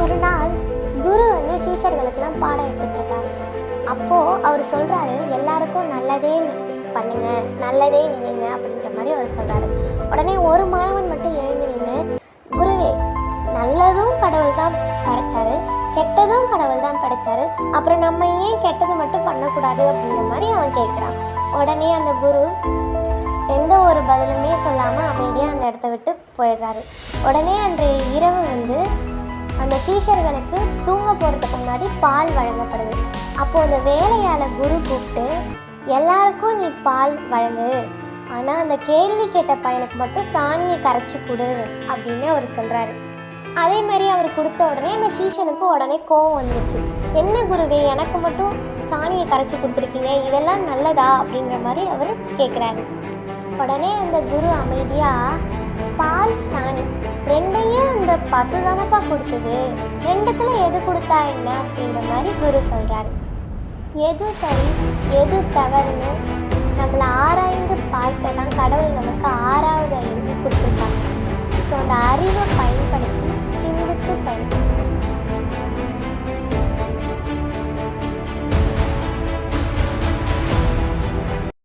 ஒரு நாள் குரு வந்து சீஷர்களுக்கெல்லாம் பாடம் எடுத்துட்ருக்காரு. அப்போது அவர் சொல்கிறாரு, எல்லாருக்கும் நல்லதே பண்ணுங்க, நல்லதே நினைங்க அப்படின்ற மாதிரி அவர் சொல்கிறாரு. உடனே ஒரு மாணவன் மட்டும் எழுந்து நின்று, குருவே, நல்லதும் கடவுள் தான் படைச்சாரு, கெட்டதும் கடவுள் தான் படைச்சாரு, அப்புறம் நம்ம ஏன் கெட்டது மட்டும் பண்ணக்கூடாது அப்படின்ற மாதிரி அவன் கேட்குறான். உடனே அந்த குரு எந்த ஒரு பதிலுமே சொல்லாமல் அமைதியாக அந்த இடத்த விட்டு போயிடுறாரு. உடனே அன்றைய இரவு வந்து அந்த சீஷர்களுக்கு தூங்க போகிறதுக்கு முன்னாடி பால் வழங்கப்படுது. அப்போது அந்த வேலையாளர் குரு கூப்பிட்டு, எல்லாருக்கும் நீ பால் வழங்கு, ஆனால் அந்த கேள்வி கேட்ட பையனுக்கு மட்டும் சாணியை கரைச்சி கொடு அப்படின்னு அவர் சொல்கிறாரு. அதே மாதிரி அவர் கொடுத்த உடனே அந்த சீஷனுக்கு உடனே கோவம் வந்துச்சு. என்ன குருவே, எனக்கு மட்டும் சாணியை கரைச்சி கொடுத்துருக்கீங்க, இதெல்லாம் நல்லதா அப்படின்ற மாதிரி அவர் கேட்குறாரு. உடனே அந்த குரு அமைதியாக, பால் சாணி ரெண்டையும் அந்த பசு தானப்பா கொடுத்தது, ரெண்டுத்துல எது கொடுத்தா என்ன அப்படின்ற மாதிரி குரு சொல்கிறாரு. எது சரி எது தவறுன்னு நம்மளை ஆராய்ந்து பார்க்க தான் கடவுள் நமக்கு 6வது அறிவு கொடுத்துருக்காங்க. ஸோ அந்த அறிவை பயன்படுத்தி சிந்தித்து செயல்படுங்க.